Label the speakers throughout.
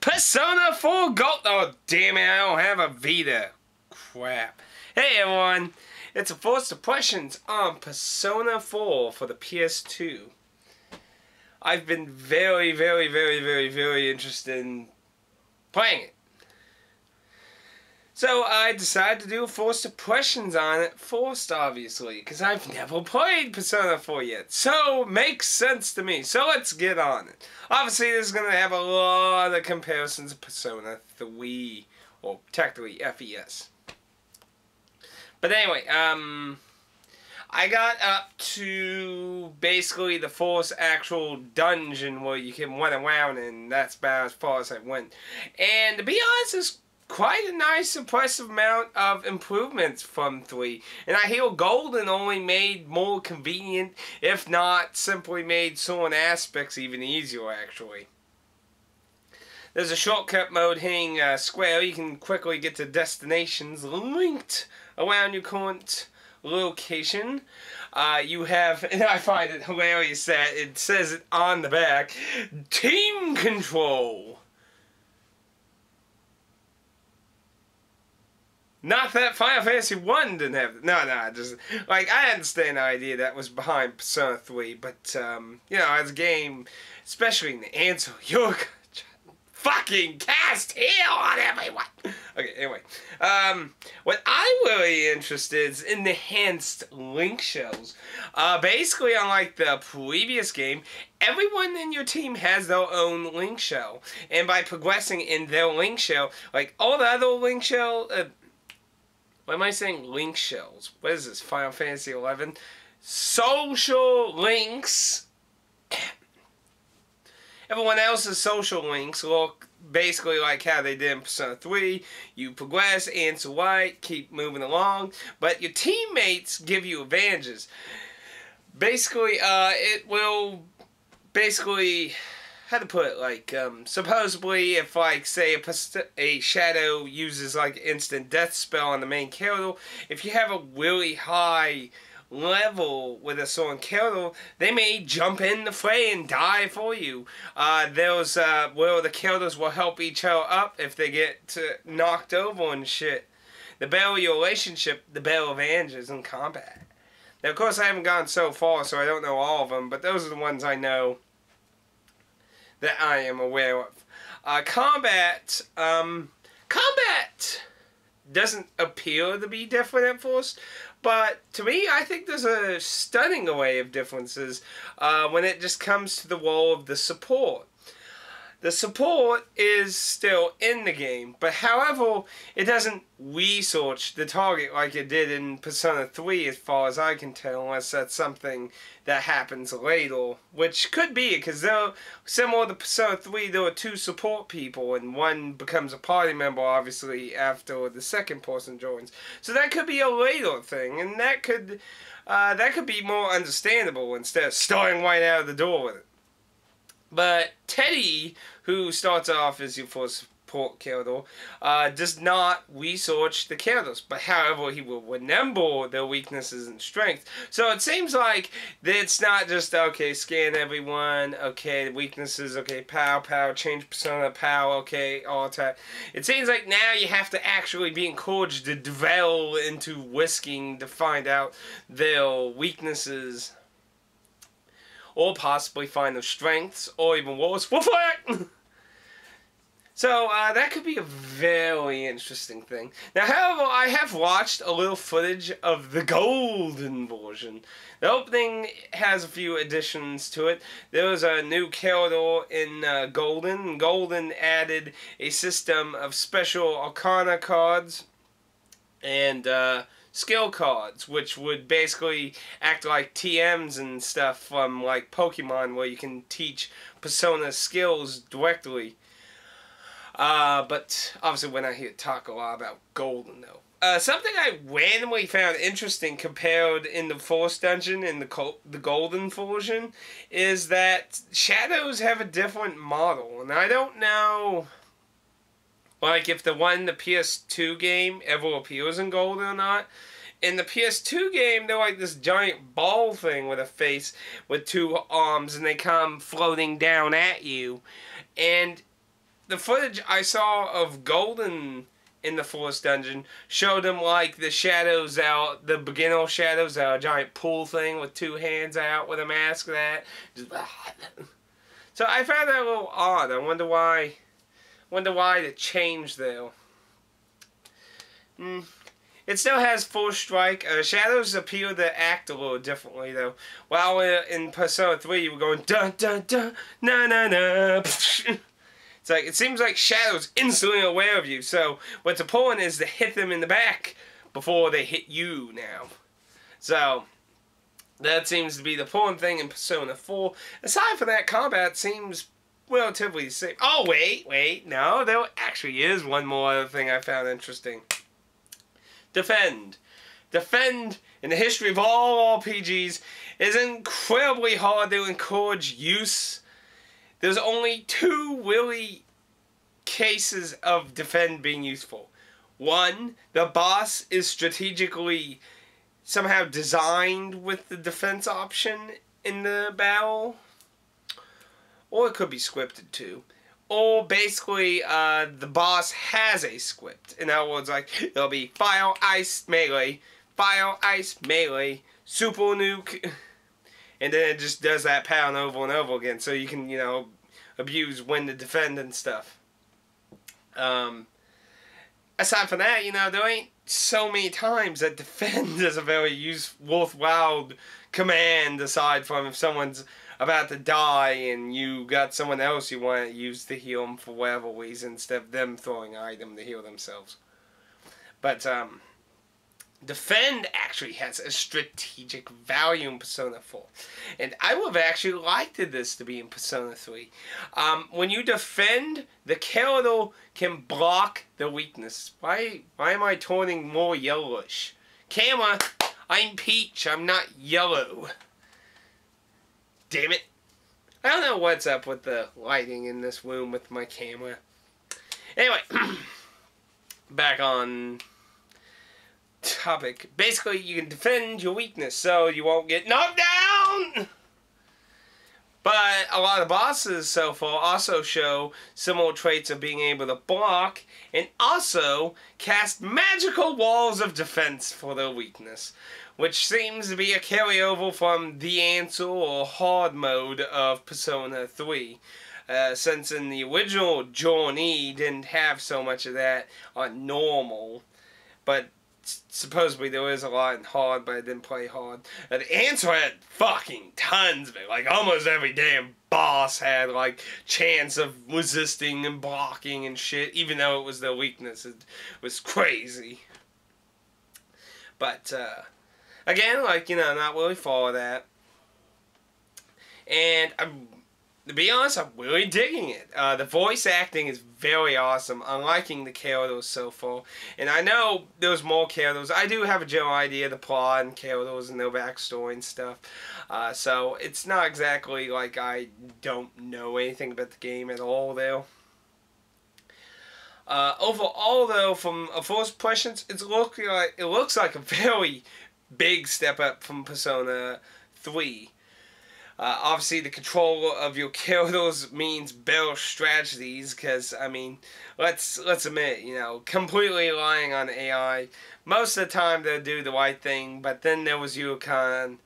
Speaker 1: Persona 4 Gold. Oh, damn it, I don't have a Vita. Crap. Hey, everyone. It's a Forced Impressions on Persona 4 for the PS2. I've been very interested in playing it. So I decided to do Forced Impressions on it first, obviously, because I've never played Persona 4 yet. So, makes sense to me. So let's get on it. Obviously, this is going to have a lot of comparisons to Persona 3, or technically FES. But anyway, I got up to basically the first actual dungeon where you can run around, and that's about as far as I went. And to be honest, it's quite a nice, impressive amount of improvements from 3. And I hear Golden only made more convenient, if not simply made certain aspects even easier, actually. There's a shortcut mode hitting square. You can quickly get to destinations linked around your current location. You have, and I find it hilarious that it says it on the back, Team Control. Not that Final Fantasy 1 didn't have it. No, just, like, I understand the idea that was behind Persona 3, but, you know, as a game, especially in the answer, you're fucking cast here on everyone! Okay, anyway. What I'm really interested is in the enhanced link shells. Basically, unlike the previous game, everyone in your team has their own link shell. And by progressing in their link shell, like all the other link shell, why am I saying link shells? What is this, Final Fantasy 11? Social links. Everyone else's social links look basically like how they did in Persona 3. You progress, answer right, keep moving along, but your teammates give you advantages. Basically, it will basically, how to put it, like, supposedly if, like, say a shadow uses, like, instant death spell on the main character, if you have a really high level with a certain character, they may jump in the fray and die for you. There's, where the characters will help each other up if they get knocked over and shit. The better your relationship, the better advantages in combat. Now, of course, I haven't gone so far, so I don't know all of them, but those are the ones I know that I am aware of. Combat doesn't appear to be different at first, but to me, I think there's a stunning array of differences when it just comes to the role of the support. The support is still in the game, but however, it doesn't research the target like it did in Persona 3 as far as I can tell, unless that's something that happens later, which could be, because they're similar to Persona 3, there are 2 support people, and one becomes a party member, obviously, after the second person joins. So that could be a later thing, and that could be more understandable instead of starting right out of the door with it. But Teddy, who starts off as your first support character, does not research the characters. But however, he will remember their weaknesses and strengths. So it seems like it's not just, okay, scan everyone, okay, weaknesses, okay, pow, change persona, pow, okay, all attack. It seems like now you have to actually be encouraged to delve into whisking to find out their weaknesses, or possibly find their strengths, or even worse, woof-whack! So, that could be a very interesting thing. Now, however, I have watched a little footage of the Golden version. The opening has a few additions to it. There was a new character in Golden. Golden added a system of special Arcana cards and skill cards, which would basically act like TMs and stuff from, like, Pokemon, where you can teach Persona skills directly. But obviously we're not here to talk a lot about Golden, though. Something I randomly found interesting compared in the first dungeon in the Golden version is that shadows have a different model, and I don't know, like, if the one in the PS2 game ever appears in Golden or not. In the PS2 game, they're like this giant ball thing with a face with 2 arms, and they come floating down at you. And the footage I saw of Golden in the Forest Dungeon showed him like the shadows out, the beginner shadows out, a giant pool thing with two hands out with a mask that. Just, so I found that a little odd. I wonder why. The change there. It still has full strike. Shadows appear to act a little differently though. While in Persona 3 you were going dun dun dun na na na. It's like, it seems like Shadow's instantly aware of you, so what's important is to hit them in the back before they hit you now. So, that seems to be the important thing in Persona 4. Aside from that, combat seems relatively safe. Oh, wait, no, there actually is one more other thing I found interesting. Defend. Defend, in the history of all RPGs, is incredibly hard to encourage use. There's only two really cases of defend being useful. One, the boss is strategically somehow designed with the defense option in the battle. Or it could be scripted too. Or basically, the boss has a script. In other words, like, it'll be fire, ice, melee, super nuke. And then it just does that pattern over and over again. So you can, you know, abuse when to defend and stuff. Aside from that, you know, there ain't so many times that defend is a very worthwhile command, aside from if someone's about to die and you got someone else you want to use to heal them for whatever reason, instead of them throwing an item to heal themselves. But, defend actually has a strategic value in Persona 4. And I would have actually liked this to be in Persona 3. When you defend, the character can block the weakness. Why am I turning more yellowish? Camera, I'm Peach, I'm not yellow. Damn it. I don't know what's up with the lighting in this room with my camera. Anyway, back on topic. Basically, you can defend your weakness so you won't get knocked down! But a lot of bosses so far also show similar traits of being able to block and also cast magical walls of defense for their weakness, which seems to be a carryover from the answer or hard mode of Persona 3. Since in the original Journey didn't have so much of that on normal, but supposedly there is a lot in hard, but I didn't play hard. The answer had fucking tons of it. Like, almost every damn boss had, like, chance of resisting and blocking and shit, even though it was their weakness. It was crazy. But, again, like, you know, not really for that. And to be honest, I'm really digging it. The voice acting is very awesome. I'm liking the characters so far. And I know there's more characters. I do have a general idea of the plot and characters and their backstory and stuff. So it's not exactly like I don't know anything about the game at all there. Overall, though, from a first impressions, it looks like a very big step up from Persona 3. Obviously, the control of your characters means better strategies, because, I mean, let's admit, you know, completely relying on AI. Most of the time, they'll do the right thing, but then there was Yuki-chan,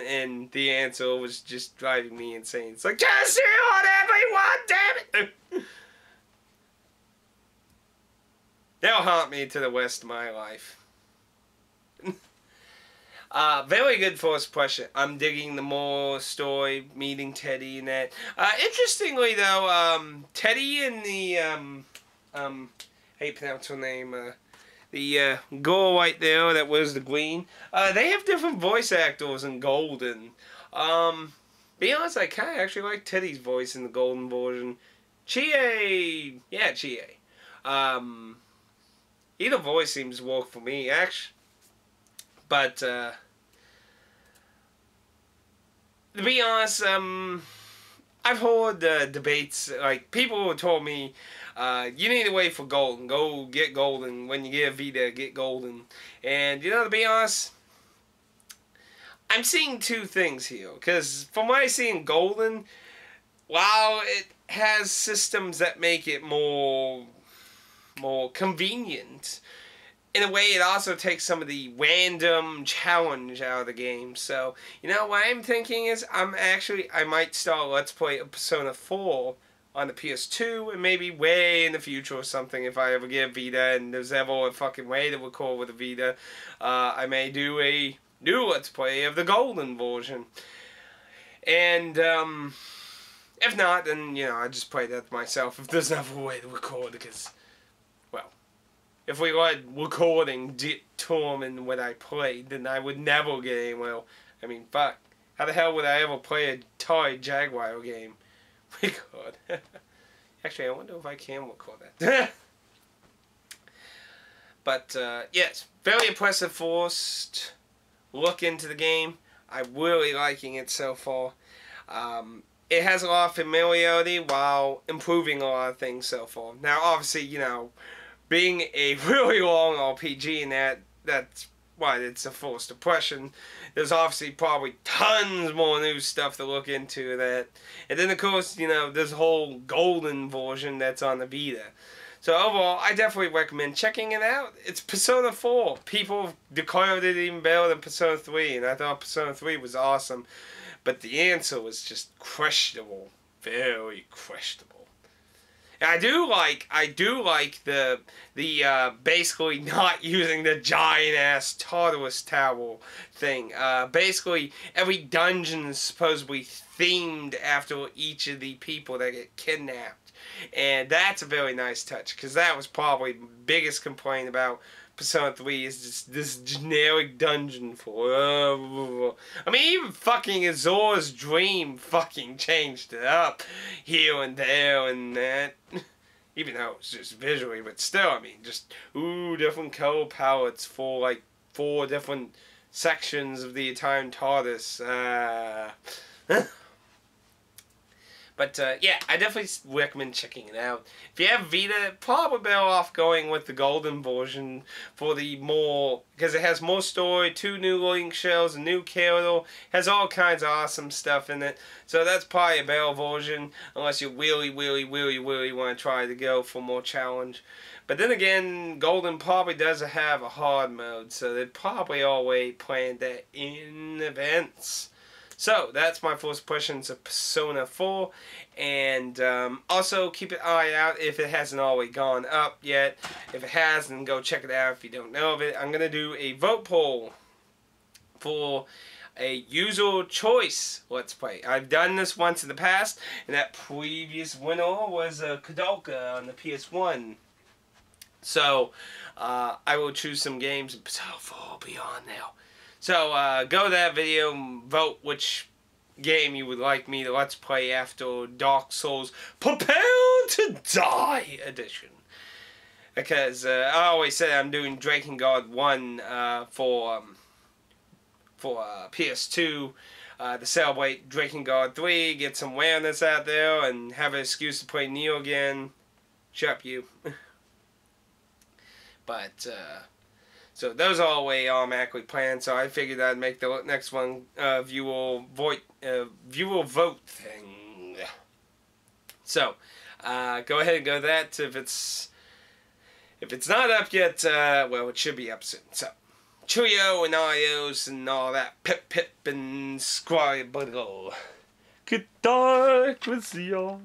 Speaker 1: and the answer was just driving me insane. It's like, just heal on everyone, damn it! They'll haunt me to the rest of my life. Very good first impression. I'm digging the more story, meeting Teddy and that. Interestingly though, Teddy and the, how you pronounce her name, the, girl right there that wears the green, they have different voice actors in Golden. Be honest, I kinda actually like Teddy's voice in the Golden version. Chie! Yeah, Chie. Either voice seems to work for me, actually. But, to be honest, I've heard debates, like, people told me, you need to wait for Golden. Go get Golden. When you get a Vita, get Golden. And, you know, to be honest, I'm seeing two things here. Because from what I see in Golden, while it has systems that make it more convenient, in a way it also takes some of the random challenge out of the game. So, you know, what I'm thinking is I might start Let's Play of Persona 4 on the PS2, and maybe way in the future or something, if I ever get a Vita and there's ever a fucking way to record with a Vita, I may do a new Let's Play of the golden version. And, if not, then, you know, I just play that myself if there's never a way to record, because, well, if we let recording determine what I played, then I would never get anywhere. I mean, fuck. How the hell would I ever play a toy Jaguar game? Record. Actually, I wonder if I can record that. But, yes, very impressive first look into the game. I'm really liking it so far. It has a lot of familiarity while improving a lot of things so far. Now, obviously, you know, being a really long RPG and that's why it's a first impression. There's obviously probably tons more new stuff to look into that. And then, of course, you know, there's a whole golden version that's on the Vita. So overall, I definitely recommend checking it out. It's Persona 4. People declared it even better than Persona 3, and I thought Persona 3 was awesome. But the answer was just questionable. Very questionable. And I do like the basically not using the giant ass Tartarus Tower thing. Basically every dungeon is supposedly themed after each of the people that get kidnapped. And that's a very nice touch, because that was probably the biggest complaint about Persona 3 is just this generic dungeon for. I mean, even fucking Azor's Dream fucking changed it up here and there and that. Even though it's just visually, but still, I mean, just, different color palettes for like 4 different sections of the Italian TARDIS. But, yeah, I definitely recommend checking it out. If you have Vita, probably better off going with the golden version for the more, because it has more story, 2 new link shells, a new character, has all kinds of awesome stuff in it. So that's probably a better version, unless you really want to try to go for more challenge. But then again, Golden probably doesn't have a hard mode, so they probably already planned that in advance. So, that's my first impressions of Persona 4, and also keep an eye out if it hasn't already gone up yet. If it has, then go check it out if you don't know of it. I'm going to do a vote poll for a user choice Let's Play. I've done this once in the past, and that previous winner was Kadoka on the PS1. So, I will choose some games, and Persona 4 will be on now. So, go to that video and vote which game you would like me to Let's Play after Dark Souls Prepare to Die edition. Because I always say I'm doing Drakengard 1 for PS2 to celebrate Drakengard 3, get some awareness out there, and have an excuse to play Neo again. Shut up, you. But, so those are all way automatically planned, so I figured I'd make the next one viewer vote thing. So, go ahead and go to that. If it's not up yet, well, it should be up soon. So, cheerio and adios and all that pip and scribble. Good dark with y'all.